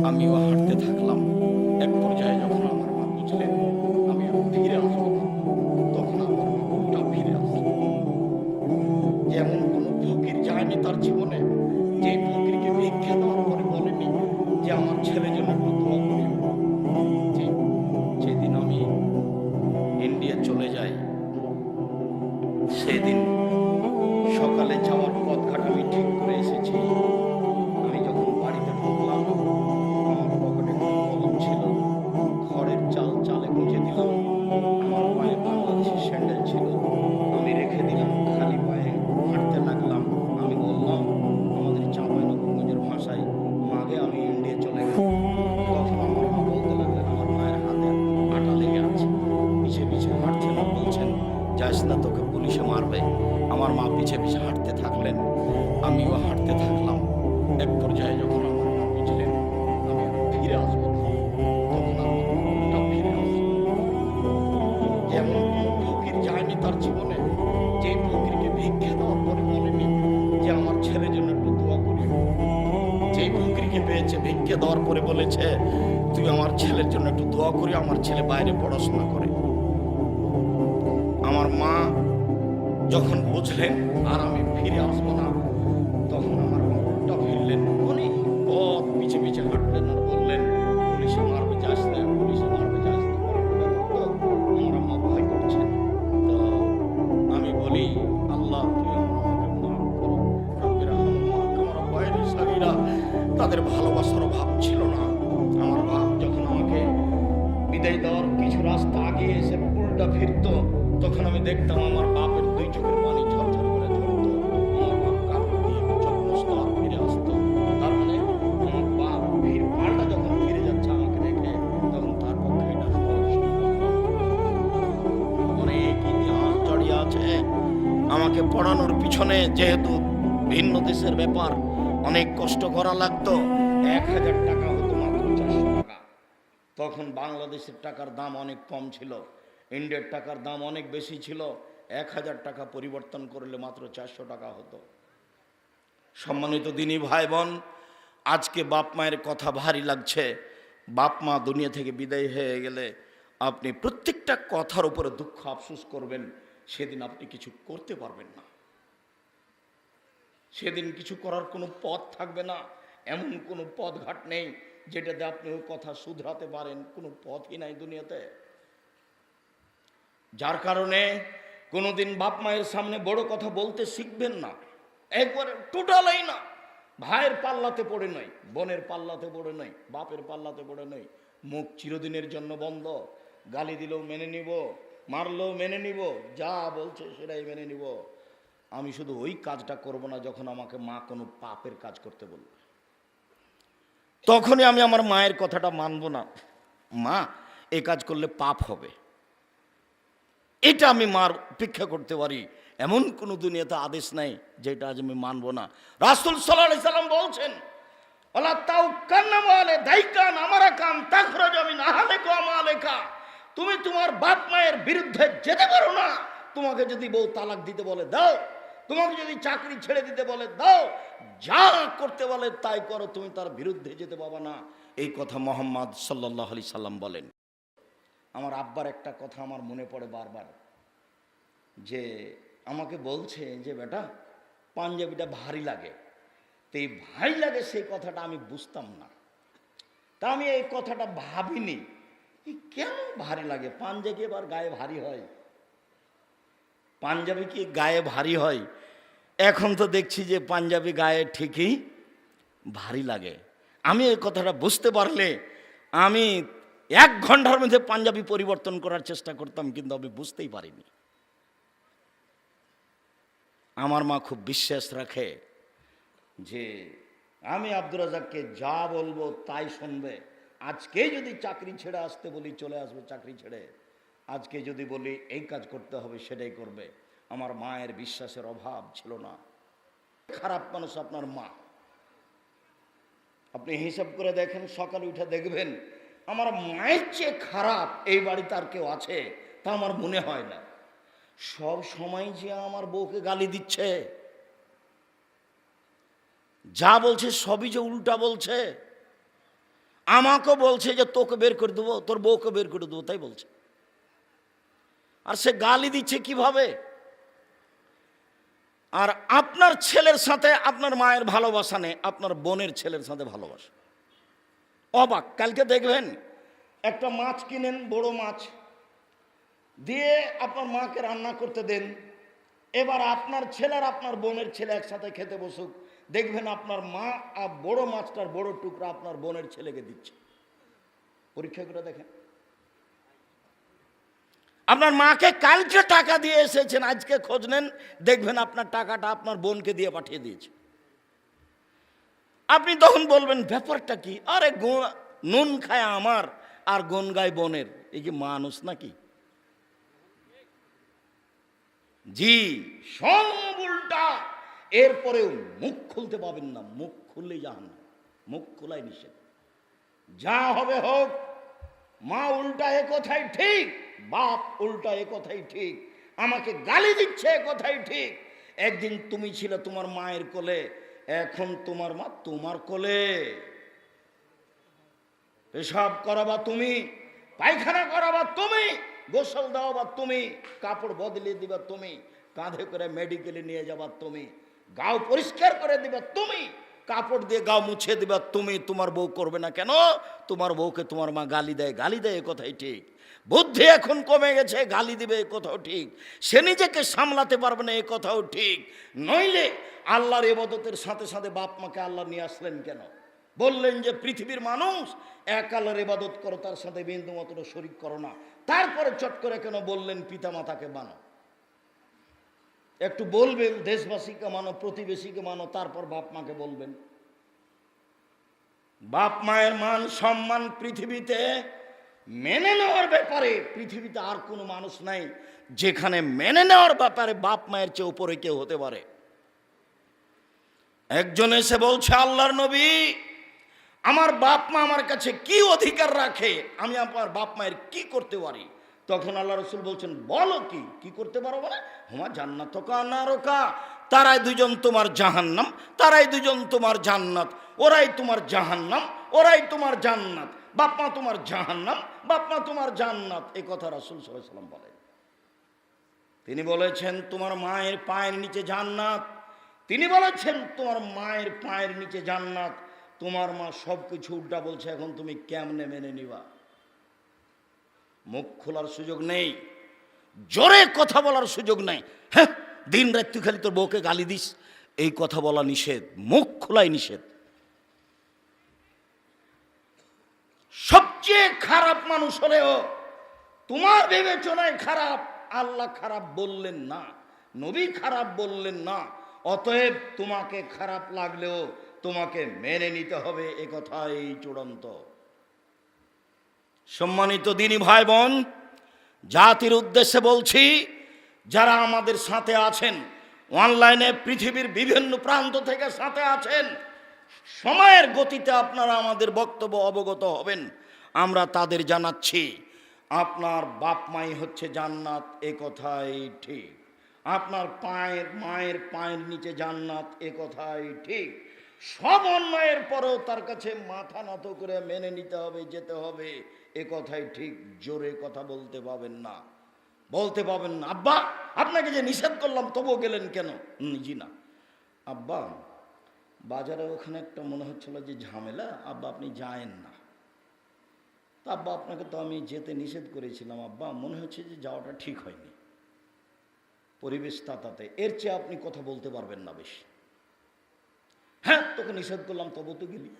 আমিও হাঁটতে থাকলাম। এক পর্যায়ে যখন আমার মা বুঝলেন আমি আর ফিরে আসবো না, তখন আমার মা উল্টা ফিরে আসলো। যেমন কোনো ফকির যায়নি তার জীবনে, যে ফকিরকে ভিক্ষা দেওয়ার পরে বলেনি যে আমার ছেলের জন্য একটু দোয়া করিও। ঠিক যেদিন আমি ইন্ডিয়া চলে যাই, সেদিন সকালে যাওয়ার পথঘাট আমি ঠিক করে এসেছি। আমি যখন বাড়িতে ঢুকলাম, আমার পকেটে কলম ছিল, খড়ের চাল চালে গুঁজে দিলাম। আমার পায়ে বাংলাদেশের স্যান্ডেল ছিল, আমি রেখে দিলাম, খালি পায়ে হাঁটতে লাগলাম। আমি বললাম আমাদের চাঁপাইনবাবগঞ্জের ভাষায়, মাগে আমি ইন্ডিয়া চলে গেলাম। তখন আমার মা বলতে লাগলেন আমার পায়ের হাতে আটা লেগে আছে, পিছে পিছে হাঁটছেন আর বলছেন যাস না, তোকে পুলিশে মারবে। আমার মা পিছে পিছে হাঁটতে থাকলেন, আমিও হাঁটতে থাকলাম। এক পর্যায়ে যখন আমার মা বুঝলেন আমি আর ফিরে আসবো না, তখন আমার মা উল্টা ফিরে আসলো। যেমন কোনো ফকির যায়নি তার জীবনে, যে ফকিরকে ভিক্ষা দেওয়ার পরে বলেনি যে আমার ছেলের জন্য একটু দোয়া করি, যে ফকিরকে পেয়েছে ভিক্ষা দেওয়ার পরে বলেছে তুই আমার ছেলের জন্য একটু দোয়া করি, আমার ছেলে বাইরে পড়াশোনা করে। আমার মা যখন বুঝলেন আর আমি ফিরে আসবো না, তখন আমার মা উল্টা ফিরলেন, অনেক পথ পিছে পিছে হাঁটলেন আর বললেন পুলিশে মারবে যাস না, পুলিশে মারবে যাস না। আমার আম্মা ভয় করছেন। তো আমি বলি আল্লাহ তুই আমাকে মাফ করো, রব্বির হামহুমা কামা রাব্বায়ানি সাগীরা। তাদের ভালোবাসার অভাব ছিল না। আমার বাপ যখন আমাকে বিদায় দেওয়ার কিছু রাস্তা আগিয়ে এসে উল্টা ফিরতো, তখন আমি দেখতাম আমার বাপের দুই চোখের পানি ঝরঝর করে ধরতো। আমার বাপ কাপড় দিয়ে চকমস্ত আর ফিরে আসতো। তার মানে আমার বাপ পাল্টা যখন ফিরে যাচ্ছে আমাকে দেখে, তখন তার পক্ষে এটা সহজ সম্ভব না। অনেক ইতিহাস জড়িয়ে আছে আমাকে পড়ানোর পিছনে। যেহেতু ভিন্ন দেশের ব্যাপার, অনেক কষ্ট করা লাগতো। 1000 টাকা হতো মাত্র 400 টাকা। তখন বাংলাদেশের টাকার দাম অনেক কম ছিল, ইন্ডিয়ার টাকার দাম অনেক বেশি ছিল। 1000 টাকা পরিবর্তন করলে মাত্র 400 টাকা হতো। সম্মানিত দিনী ভাই বোন, আজকে বাপ মায়ের কথা ভারী লাগছে। বাপ মা দুনিয়া থেকে বিদায় হয়ে গেলে আপনি প্রত্যেকটা কথার উপরে দুঃখ আফসোস করবেন, সেদিন আপনি কিছু করতে পারবেন না। সেদিন কিছু করার কোনো পথ থাকবে না। এমন কোনো পথঘাট নেই যেটাতে আপনি ওই কথা শুধরাতে পারেন, কোনো পথই নাই দুনিয়াতে। যার কারণে কোনোদিন বাপ মায়ের সামনে বড় কথা বলতে শিখবেন না, একবারে টোটালই না। ভাইয়ের পাল্লাতে পড়ে নয়, বোনের পাল্লাতে পড়ে নয়, বাপের পাল্লাতে পড়ে নয়। মুখ চিরদিনের জন্য বন্ধ। গালি দিলেও মেনে নিব, মারলেও মেনে নিব, যা বলছে সেটাই মেনে নিব। আমি শুধু ওই কাজটা করব না যখন আমাকে মা কোনো পাপের কাজ করতে বলবে, তখনই আমি আমার মায়ের কথাটা মানব না। মা এই কাজ করলে পাপ হবে, এটা আমি মার উপেক্ষা করতে পারি। এমন কোনো দুনিয়াতে আদেশ নাই যেটা আজ আমি মানব না। রাসূল সাল্লাল্লাহু আলাইহি সাল্লাম বলছেন ওয়ালা তাউকান্না ওয়ালে দাইকান আমারাকান তাখরাজ মিন আহলিকা ওয়া মালিকা। তুমি তোমার বাপ মায়ের বিরুদ্ধে যেতে পারো না। তোমাকে যদি বউ তালাক দিতে বলে দাও, তোমাকে যদি চাকরি ছেড়ে দিতে বলে দাও, যা করতে বলে তাই করো, তুমি তার বিরুদ্ধে যেতে পাবা না। এই কথা মুহাম্মদ সাল্লাল্লাহু আলাইহি সাল্লাম বলেন। আমার আব্বার একটা কথা আমার মনে পড়ে বারবার, যে আমাকে বলছে যে বেটা পাঞ্জাবিটা ভারী লাগে। তো এই ভারী লাগে সেই কথাটা আমি বুঝতাম না। তা আমি এই কথাটা ভাবিনি কেন ভারী লাগে, পাঞ্জাবি আবার গায়ে ভারী হয়? পাঞ্জাবি কি গায়ে ভারী হয়? এখন তো দেখছি যে পাঞ্জাবি গায়ে ঠিকই ভারী লাগে। আমি এই কথাটা বুঝতে পারলে আমি 1 ঘন্টার মধ্যে পাঞ্জাবি পরিবর্তন করার চেষ্টা করতাম, কিন্তু আমি বুঝতেই পারিনি। আমার মা খুব বিশ্বাস রাখে যে আমি আব্দুর রাজ্জাককে যা বলবো তাই শুনবে। আজকে যদি চাকরি ছেড়ে আসতে বলি চলে আসবে চাকরি ছেড়ে, আজকে যদি বলি এই কাজ করতে হবে সেটাই করবে। আমার মায়ের বিশ্বাসের অভাব ছিল না। খারাপ মানুষ আপনার মা, আপনি হিসাব করে দেখেন, সকালে উঠে দেখবেন আমার মায়ের চেয়ে খারাপ এই বাড়িতে আর কেউ আছে তা আমার মনে হয় না। সব সময় যে আমার বউকে গালি দিচ্ছে, যা বলছে সবই যে উল্টা বলছে। আমাকে বলছে যে তোকে বের করে দেবো, তোর বউকে বের করে দেবো, তাই বলছে। আর সে গালি দিচ্ছে কিভাবে? আর আপনার ছেলের সাথে আপনার মায়ের ভালোবাসা নেই, আপনার বোনের ছেলের সাথে ভালোবাসা। অবাক। কালকে দেখবেন একটা মাছ কিনেন, বড় মাছ দিয়ে আপনার মাকে রান্না করতে দেন, এবার আপনার ছেলে আর আপনার বোনের ছেলে একসাথে খেতে বসুক, দেখবেন আপনার মা আর বড় মাছটার বড় টুকরা আপনার বোনের ছেলেকে দিচ্ছে। পরীক্ষা করে দেখেন। আপনার মাকে কালকে টাকা দিয়ে এসেছেন, আজকে খোঁজ নেন, দেখবেন আপনার টাকাটা আপনার বোনকে দিয়ে পাঠিয়ে দিয়েছে। আপনি তখন বলবেন ব্যাপারটা কি? আরে নুন খায় আমার আর গুণ গায় বোনের, এই কি মানুষ নাকি? জি, সব উল্টা। এরপরেও মুখ খুলতে পাবেন না, মুখ খুললেই জাহান্নাম, মুখ খোলাই নিষেধ। যা হবে হোক, মা উল্টা এ কথাই ঠিক, বাপ উল্টা এ কথাই ঠিক, আমাকে গালি দিচ্ছে এ কথাই ঠিক। একদিন তুমি ছিলে তোমার মায়ের কোলে, এখন তোমার মা তোমার কোলে। পেশাব করাবা তুমি, পায়খানা করাবা তুমি, গোসল দেওয়াবা তুমি, কাপড় বদলে দিবা তুমি, কাঁধে করে মেডিকেলে নিয়ে যাবা তুমি, গাও পরিষ্কার করে দিবা তুমি, কাপড় দিয়ে গাও মুছে দিবা তুমি। তোমার বউ করবে না কেন? তোমার বউকে তোমার মা গালি দেয়, গালি দেয় এ কথাই ঠিক। বুদ্ধি এখন কমে গেছে, গালি দিবে এ কথাও ঠিক। সে নিজেকে সামলাতে পারবে না এ কথাও ঠিক। নইলে আল্লাহর ইবাদতের সাথে সাথে বাপ মাকে আল্লাহ নিয়ে আসলেন কেন? বললেন যে পৃথিবীর মানুষ এক আল্লাহর ইবাদত করো, তার সাথে বিন্দু মাত্র শরীক করো না। তারপরে চট করে কেন বললেন পিতা মাতাকে মানো? একটু বলবেন দেশবাসীকে মানো, প্রতিবেশীকে মানো, তারপর বাপ মাকে বলবেন। বাপ মায়ের মান সম্মান পৃথিবীতে মেনে নেওয়ার ব্যাপারে পৃথিবীতে আর কোনো মানুষ নাই যেখানে মেনে নেওয়ার ব্যাপারে বাপ মায়ের চেয়ে উপরে কেউ হতে পারে। একজন এসে বলছে, আল্লাহর নবী, আমার বাপ মা আমার কাছে কি অধিকার রাখে, আমি আমার বাপ মায়ের কি করতে পারি? তখন আল্লাহ রসুল বলছেন, বলো কি করতে পারো? বলে হুমা জান্নাতুকা নারুকা, তারাই দুজন তোমার জাহান্নাম, তারাই দুজন তোমার জান্নাত, ওরাই তোমার জাহান্নাম, ওরাই তোমার জান্নাত। বাপ মা তোমার জাহান্নাম, বাপ মা তোমার জান্নাত, এ কথা রাসূল সাল্লাল্লাহু আলাইহি ওয়াসাল্লাম বলেন। তিনি বলেছেন তোমার মায়ের পায়ের নিচে জান্নাত, তিনি বলেছেন তোমার মায়ের পায়ের নিচে জান্নাত। তোমার মা সব কিছু উল্টা বলছে, এখন তুমি কেমনে মেনে নিবা? মুখ খোলার সুযোগ নেই, জোরে কথা বলার সুযোগ নেই। হ্যাঁ, দিন রাত তুই খালি তোর বউকে গালি দিস, এই কথা বলা নিষেধ, মুখ খোলাই নিষেধ। সবচেয়ে খারাপ মানুষ হলেও তোমার বিবেচনায় খারাপ, আল্লাহ খারাপ বললেন না, নবী খারাপ বললেন না। অতএব তোমাকে খারাপ লাগলেও তোমাকে মেনে নিতে হবে, এ কথাই চূড়ান্ত। সম্মানিত দিনী ভাই বোন, জাতির উদ্দেশ্যে বলছি, যারা আমাদের সাথে আছেন অনলাইনে, পৃথিবীর বিভিন্ন প্রান্ত থেকে সাথে আছেন, সময়ের গতিতে আপনারা আমাদের বক্তব্য অবগত হবেন। আমরা তাদের জানাচ্ছি, আপনার বাপ মাই হচ্ছে জান্নাত, এ কথাই ঠিক। আপনার মায়ের পায়ের নিচে জান্নাত, এ কথাই ঠিক। সব অন্যায়ের পরেও তার কাছে মাথা নত করে মেনে নিতে হবে, যেতে হবে, এ কথাই ঠিক। জোরে কথা বলতে পাবেন না, বলতে পাবেন না, আব্বা আপনাকে যে নিষেধ করলাম তবুও গেলেন কেন? জি না আব্বা, বাজারে ওখানে একটা মনে হচ্ছিল যে ঝামেলা, আব্বা আপনি যায়েন না। আব্বা আপনাকে তো আমি যেতে নিষেধ করেছিলাম, আব্বা মনে হচ্ছে যে যাওয়াটা ঠিক হয়নি, পরিবেশ তাতে, এর চেয়ে আপনি কথা বলতে পারবেন না বেশি। হ্যাঁ, তোকে নিষেধ করলাম তবু তো গেলি।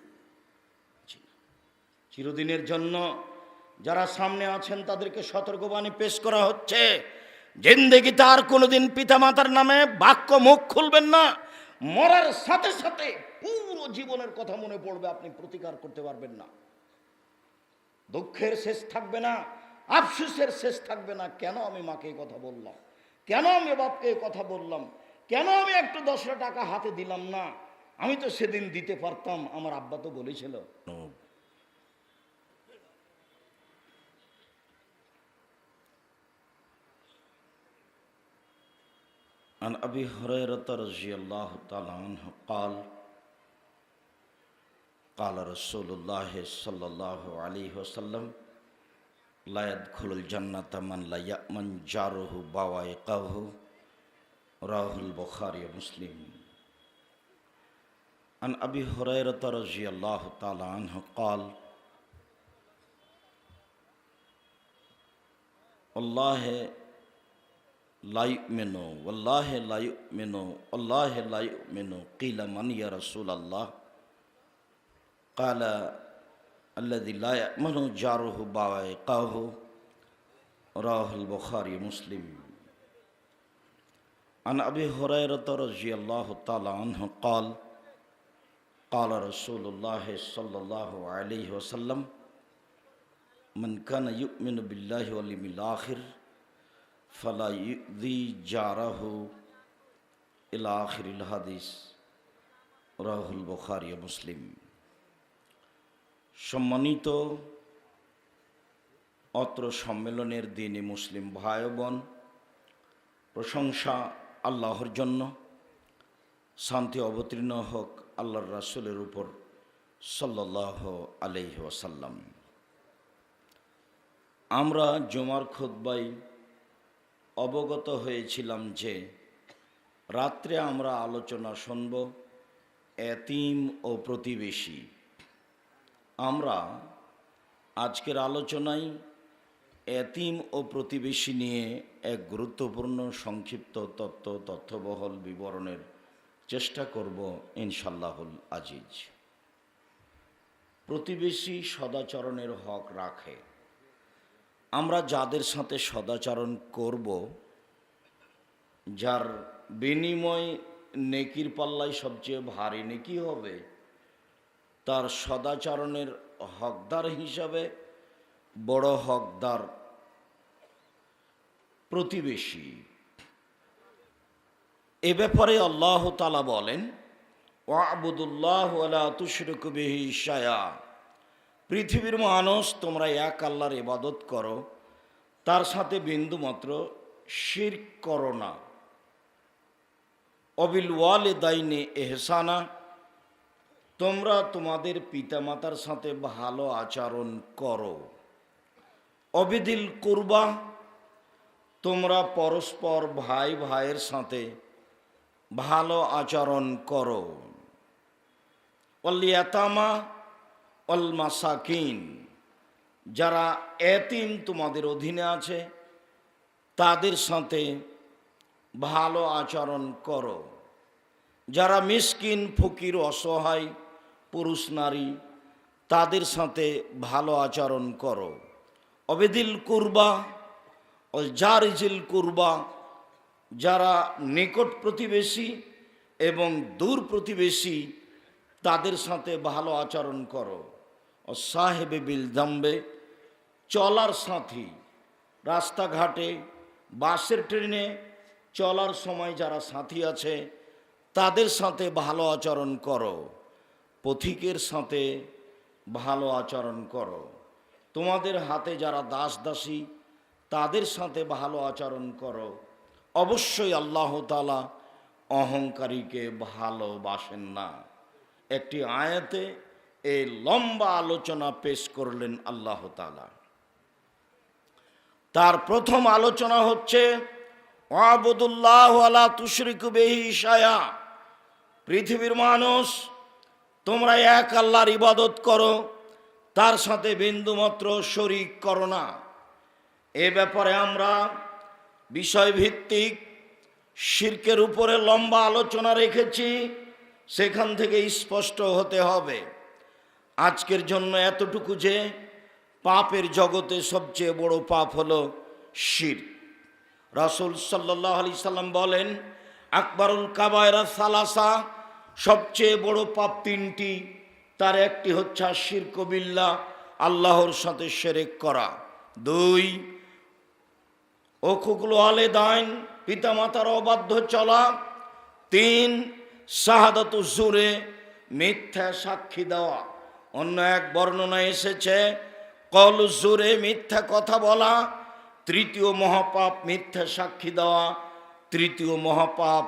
চিরদিনের জন্য যারা সামনে আছেন তাদেরকে সতর্কবাণী পেশ করা হচ্ছে, জিন্দেগিতে আর কোনোদিন পিতামাতার নামে বাক্য মুখ খুলবেন না। মরার সাথে সাথে পুরো জীবনের কথা মনে পড়বে, আপনি প্রতিকার করতে পারবেন না। দুঃখের শেষ থাকবে না, আফসোসের শেষ থাকবে না। কেন আমি মাকে এই কথা বললাম, কেন আমি বাপকে এই কথা বললাম, কেন আমি একটু 10 টাকা হাতে দিলাম না? আমি তো সেদিন দিতে পারতাম, আমার আব্বা তো বলেছিল। عن أبي هريرة رضي الله تعالى عنه قال قال رسول الله صلى الله عليه وسلم لا يدخل الجنة من لا يأمن جاره بوائقه رواه البخاري ومسلم عن أبي هريرة رضي الله تعالى عنه قال والله لا يؤمن والله لا يؤمن والله لا يؤمن قيل من يا رسول الله قال الذي لا يأمن جاره بوائقه رواه البخاري ومسلم عن أبي هريرة رضي الله تعالى عنه قال قال رسول الله صلى الله عليه وسلم من كان يؤمن بالله واليوم الآخر فلا يؤذي جاره إلى آخر الحديث رواه البخاري ومسلم। সম্মানিত অত্র সম্মেলনের দিনে মুসলিম ভাই বোন, প্রশংসা আল্লাহর জন্য, শান্তি অবতীর্ণ হোক আল্লাহর রাসূলের উপর সাল্লাল্লাহু আলাইহি ওয়াসাল্লাম। আমরা জুমার খুতবায় অবগত হয়েছিলাম যে রাত্রে আমরা আলোচনা শুনব এতিম ও প্রতিবেশী। আমরা আজকের আলোচনায় এতিম ও প্রতিবেশী নিয়ে এক গুরুত্বপূর্ণ সংক্ষিপ্ত তথ্যবহল বিবরণের চেষ্টা করব ইনশাআল্লাহুল আজিজ। প্রতিবেশী সদাচরণের হক রাখে। আমরা যাদের সাথে সদাচরণ করব, যার বিনিময় নেকির পাল্লায় সবচেয়ে ভারী নেকি হবে, তার সদাচরণের হকদার হিসাবে বড় হকদার প্রতিবেশী। এ ব্যাপারে আল্লাহ তাআলা বলেন ওয়া'বুদুল্লাহ ওয়ালা তুশরিকু বিহি শাইআ। পৃথিবীর মানুষ, তোমরা এক আল্লাহর ইবাদত করো, তার সাথে বিন্দুমাত্র শিরক করো না। অবিল ওয়ালিদাইনি ইহসানা, তোমরা তোমাদের পিতামাতার সাথে ভালো আচরণ করো। অবিদিল কুরবা, তোমরা পরস্পর ভাই ভাইয়ের সাথে ভালো আচরণ করো। ওয়াল ইয়াতামা ওয়াল মাসাকিন, যারা এতিম তোমাদের অধীনে আছে তাদের সাথে ভালো আচরণ করো। যারা মিসকিন, ফকির, অসহায় পুরুষ নারী, তাদের সাথে ভালো আচরণ করো। অবেদিল কুরবা ও জারিজিল কুরবা, যারা নিকট প্রতিবেশী এবং দূর প্রতিবেশী তাদের সাথে ভালো আচরণ করো। ও সাহেবে বিল জাম্বে, চলার সাথী, রাস্তাঘাটে বাসের ট্রেনে চলার সময় যারা সাথী আছে তাদের সাথে ভালো আচরণ করো। পথিকের সাথে ভালো আচরণ করো। তোমাদের হাতে যারা দাস দাসী তাদের সাথে ভালো আচরণ করো। অবশ্যই আল্লাহ তাআলা অহংকারীকে ভালোবাসেন না। একটি আয়াতে এই লম্বা আলোচনা পেশ করলেন আল্লাহ তাআলা। তার প্রথম আলোচনা হচ্ছে ওয়া'বুদুল্লাহ ওয়ালা তুশরিকু বিহি শাইআ। পৃথিবীর মানুষ, তোমরা এক আল্লাহর ইবাদত করো, তার সাথে বিন্দুমাত্র শরীক করো না। এ ব্যাপারে আমরা বিষয়ভিত্তিক শিরকের উপরে লম্বা আলোচনা রেখেছি, সেখান থেকে স্পষ্ট হতে হবে। আজকের জন্য এতটুকু যে পাপের জগতে সবচেয়ে বড় পাপ হলো শিরক। রাসূল সাল্লাল্লাহু আলাইহি সাল্লাম বলেন আকবারুল কাবায়রা সালাসা, সবচেয়ে বড় পাপ তিনটি, তার একটি হচ্ছে শিরকু বিল্লাহ, আল্লাহর সাথে শিরক করা। 2 উকুকুল ওয়ালিদাইন, পিতামাতার অবাধ্য চলা। 3 শাহাদাতু জুরে, মিথ্যা সাক্ষী দেওয়া। অন্য এক বর্ণনা এসেছে কওলু জুরে, মিথ্যা কথা বলা। তৃতীয় মহাপাপ মিথ্যা সাক্ষী দেওয়া। তৃতীয় মহাপাপ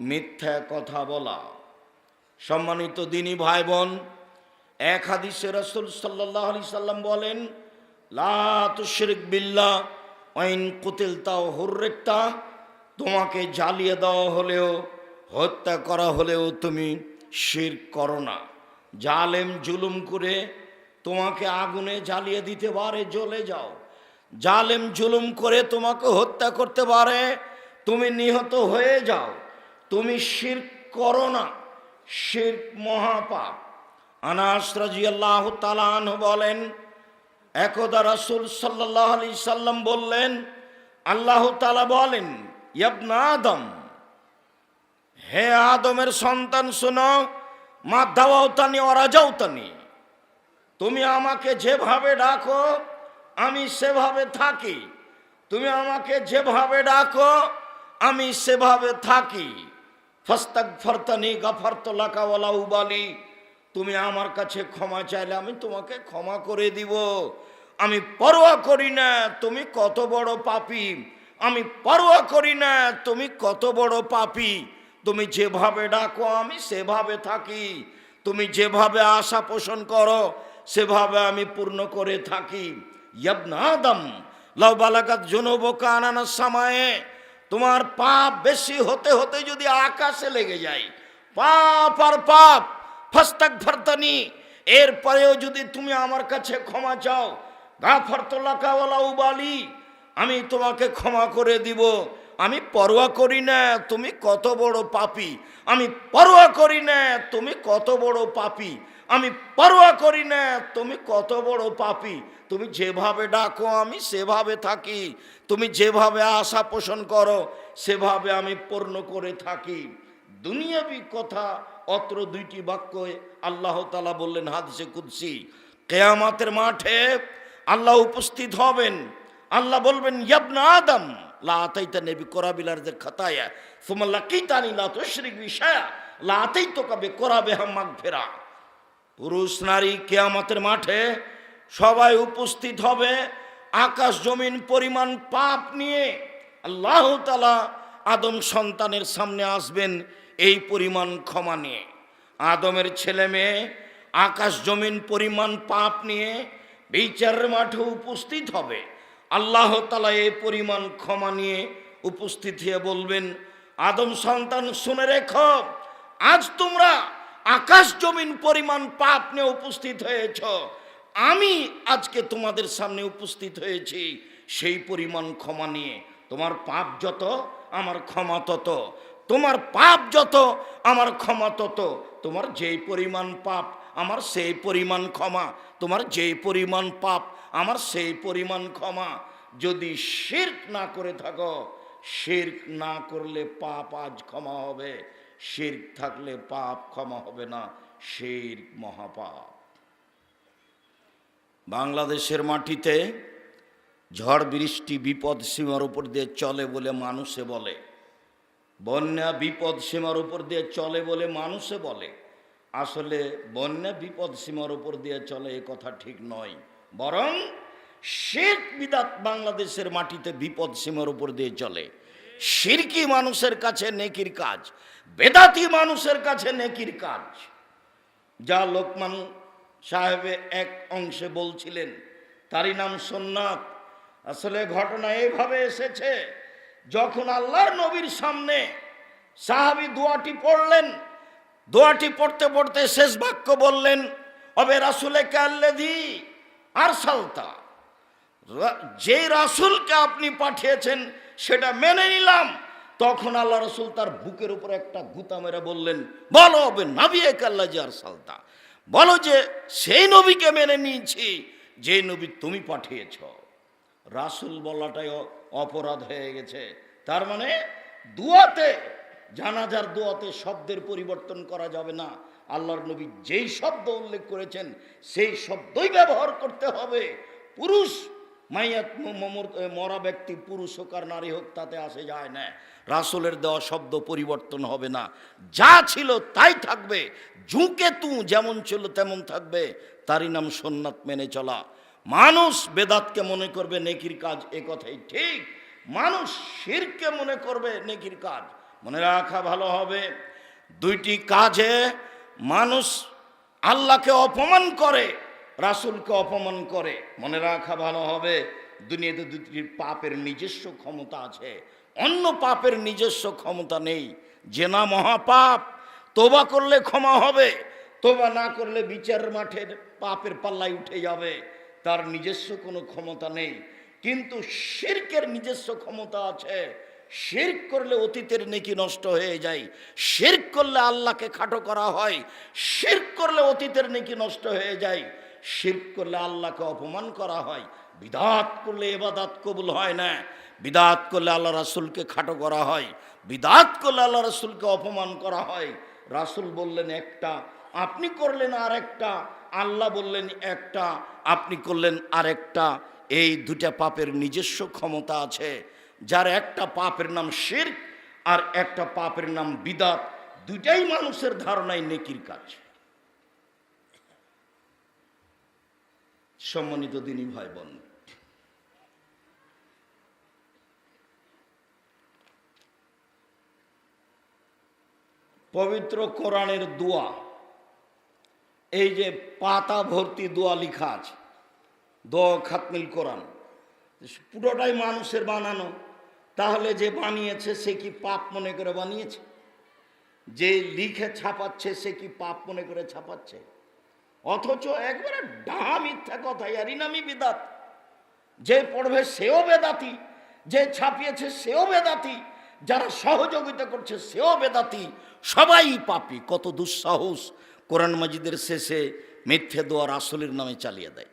মিথ্যা কথা বলা। সম্মানিত দিনী ভাই বোন, এক হাদিসে রাসূল সাল্লাল্লাহু আলাইহি সাল্লাম বলেন, লা তুশরিক বিল্লাহ ওয়া ইন কুতিলতা ওয়া হুররিকতা, তোমাকে জ্বালিয়ে দেওয়া হলেও হত্যা করা হলেও তুমি শিরক করো না। জালেম জুলুম করে তোমাকে আগুনে জ্বালিয়ে দিতে পারে, জ্বলে যাও। জালেম জুলুম করে তোমাকে হত্যা করতে পারে, তুমি নিহত হয়ে যাও, তুমি শিরক করো না। শিরক মহাপাপ। আনাস রাদিয়াল্লাহু তাআলা আনহু বলেন, একদা রাসূল সাল্লাল্লাহু আলাইহি সাল্লাম বললেন, আল্লাহ তাআলা বলেন, ইবনা আদম, হে আদমের সন্তান শোনো, মা দাওয়াতানি ওয়া রাজাউতানি, তুমি আমাকে যেভাবে ডাকো আমি সেভাবে থাকি, তুমি আমাকে যেভাবে ডাকো আমি সেভাবে থাকি। ফাস্তাগফারতানি গাফারতু লাকা ওয়ালা উবালি, তুমি আমার কাছে ক্ষমা চাইলে আমি তোমাকে ক্ষমা করে দিব। আমি পরোয়া করি না তুমি কত বড় পাপী, আমি পরোয়া করি না তুমি কত বড় পাপী। তুমি যেভাবে ডাকো আমি সেভাবে থাকি, তুমি যেভাবে আশা পোষণ করো সেভাবে আমি পূর্ণ করে থাকি। ইবনা আদম লাউ বালাগাত যুনুবুকা আনানাস সামায়ে, তোমার পাপ বেশি হতে হতে যদি আকাশে লেগে যায়, পাপ আর পাপ, ফাস্তাগফারতানি, এরপরেও যদি তুমি আমার কাছে ক্ষমা চাও, গাফারতু লাকা ওয়ালা উবালি, আমি তোমাকে ক্ষমা করে দিব। আমি পরোয়া করি না তুমি কত বড় পাপী, আমি পরোয়া করি না তুমি কত বড় পাপী, আমি পরোয়া করি না তুমি কত বড় পাপী। তুমি যেভাবে ডাকো আমি সেভাবে থাকি, তুমি যেভাবে আশা পোষণ করো সেভাবে আমি পূর্ণ করে থাকি। দুনিয়াবি কথা অত্র দুইটি বাক্যে আল্লাহ তাআলা বললেন হাদিসে কুদসি, কিয়ামতের মাঠে আল্লাহ উপস্থিত হবেন, আল্লাহ বলবেন, ইবনা আদম লা আতাইতানি বিকুরাবিল আরদি খাতায়া সুম্মা লাকিতানি লা তুশরিক বি শাইআ লা আতাইতুকা বিকুরাবিহা মাগফিরা। পুরুষ নারী কিয়ামতের মাঠে সবাই উপস্থিত হবে আকাশ জমিন পরিমাণ পাপ নিয়ে। আল্লাহ তাআলা আদম সন্তানের সামনে আসবেন এই পরিমাণ ক্ষমা নিয়ে। আদমের ছেলে মেয়ে আকাশ জমিন পরিমাণ পাপ নিয়ে বিচারের মাঠে উপস্থিত হবে। আল্লাহ তাআলা এই পরিমাণ ক্ষমা নিয়ে উপস্থিত হয়ে বলবেন, আদম সন্তান শুনে রেখো, আজ তোমরা আকাশ জমিন পরিমাণ পাপ নিয়ে উপস্থিত হয়েছ, আমি আজকে তোমাদের সামনে উপস্থিত হয়েছি সেই পরিমাণ ক্ষমা নিয়ে। তোমার পাপ যত আমার ক্ষমা তত, তোমার পাপ যত আমার ক্ষমা তত, তোমার যেই পরিমাণ পাপ আমার সেই পরিমাণ ক্ষমা, তোমার যেই পরিমাণ পাপ আমার সেই পরিমাণ ক্ষমা। যদি শিরক না করে থাকো, শিরক না করলে পাপ আজ ক্ষমা হবে, শিরক থাকলে পাপ ক্ষমা হবে না, শিরক মহাপাপ। বাংলাদেশের মাটিতে ঝড় বৃষ্টি বিপদ সীমার উপর দিয়ে চলে বলে মানুষে বলে, বন্যা বিপদ সীমার উপর দিয়ে চলে বলে মানুষে বলে। আসলে বন্যা বিপদ সীমার উপর দিয়ে চলে এ কথা ঠিক নয়, বরং শিরক বিদআত বাংলাদেশের মাটিতে বিপদ সীমার উপর দিয়ে চলে। শিরকি মানুষের কাছে নেকির কাজ, বেদাতি মানুষের কাছে নেকির কাজ। যা লোকমান সাহেবে এক অংশে বলছিলেন তারই নাম সুন্নাত। আসলে ঘটনা এইভাবে এসেছে, যখন আল্লাহর নবীর সামনে সাহাবী দোয়াটি পড়লেন, দোয়াটি পড়তে পড়তে শেষ বাক্য বললেন, অবে রাসূলে কাল্লাযী আরসালতা, যে রাসূলকে আপনি পাঠিয়েছেন সেটা মেনে নিলাম। তখন আল্লাহ রাসূল তার বুকের উপর একটা গুতা মেরে বললেন, বলো অবে নবী কাল্লাযী আরসালতা, বলো যে সেই নবীকে মেনে নিয়েছি যে নবী তুমি পাঠিয়েছ। রাসূল বলাটাই অপরাধ হয়ে গেছে। তার মানে দুয়াতে, জানাজার দুয়াতে শব্দের পরিবর্তন করা যাবে না। আল্লাহর নবী যেই শব্দ উল্লেখ করেছেন সেই শব্দই ব্যবহার করতে হবে। পুরুষ মাইয়াত মরা ব্যক্তি পুরুষ হোক আর নারী হোক তাতে আসে যায় না। রাসূলের দেওয়া শব্দ পরিবর্তন হবে না, যা ছিল তাই থাকবে। ঝুঁকে তু যেমন ছিল তেমন থাকবে, তারই নাম সুন্নাত মেনে চলা। মানুষ বেদাতকে মনে করবে নেকির কাজ, এ কথাই ঠিক। মানুষ শিরককে মনে করবে নেকির কাজ। মনে রাখা ভালো হবে, দুইটি কাজে মানুষ আল্লাহকে অপমান করে, রাসূলকে অপমান করে, মনে রাখা ভালো হবে দুনিয়াতে দুটি পাপের নিজস্ব ক্ষমতা আছে, অন্য পাপের নিজস্ব ক্ষমতা নেই। জেনা মহাপাপ, তোবা করলে ক্ষমা হবে, তোবা না করলে বিচার মাঠের পাপের পাল্লায় উঠে যাবে, তার নিজস্ব কোনো ক্ষমতা নেই। কিন্তু শিরকের নিজস্ব ক্ষমতা আছে। শিরক করলে অতীতের নেকি নষ্ট হয়ে যায়, শিরক করলে আল্লাহকে খাটো করা হয়, শিরক করলে অতীতের নেকি নষ্ট হয়ে যায়, শিরক করলে আল্লাহকে অপমান করা হয়, বিদআত করলে ইবাদত কবুল হয় না, বিদআত করলে আল্লাহ রাসূলকে খাটো করা হয়, বিদআত করলে আল্লাহ রাসূলকে অপমান করা হয়। রাসূল বললেন একটা, আপনি করলেন আরেকটা, আল্লাহ বললেন একটা, আপনি করলেন আরেকটা। এই দুটা পাপের নিজস্ব ক্ষমতা আছে। যার একটা পাপের নাম শিরক আর একটা পাপের নাম বিদআত, দুটাই মানুষের ধারণায় নেকির কাজ। সম্মানিত দিনী ভাই বোন, পবিত্র কোরআনের দোয়া, এই যে পাতা ভর্তি দোয়া লেখা আছে, দোয়া খাতমিল কোরআন, পুরোটাই মানুষের বানানো। তাহলে যে বানিয়েছে সে কি পাপ মনে করে বানিয়েছে? যে লিখে ছাপাচ্ছে সে কি পাপ মনে করে ছাপাচ্ছে? অথচ একবারে ডাহা মিথ্যা কথা, এরই নামই বিদআত। যে পড়বে সেও বেদাতি, যে ছাপিয়েছে সেও বেদাতি, যারা সহযোগিতা করছে সেও বেদাতি, সবাই পাপী। কত দুঃসাহস কোরআন মাজিদের শেষে মিথ্যে দোয়া রাসূলের নামে চালিয়ে দেয়।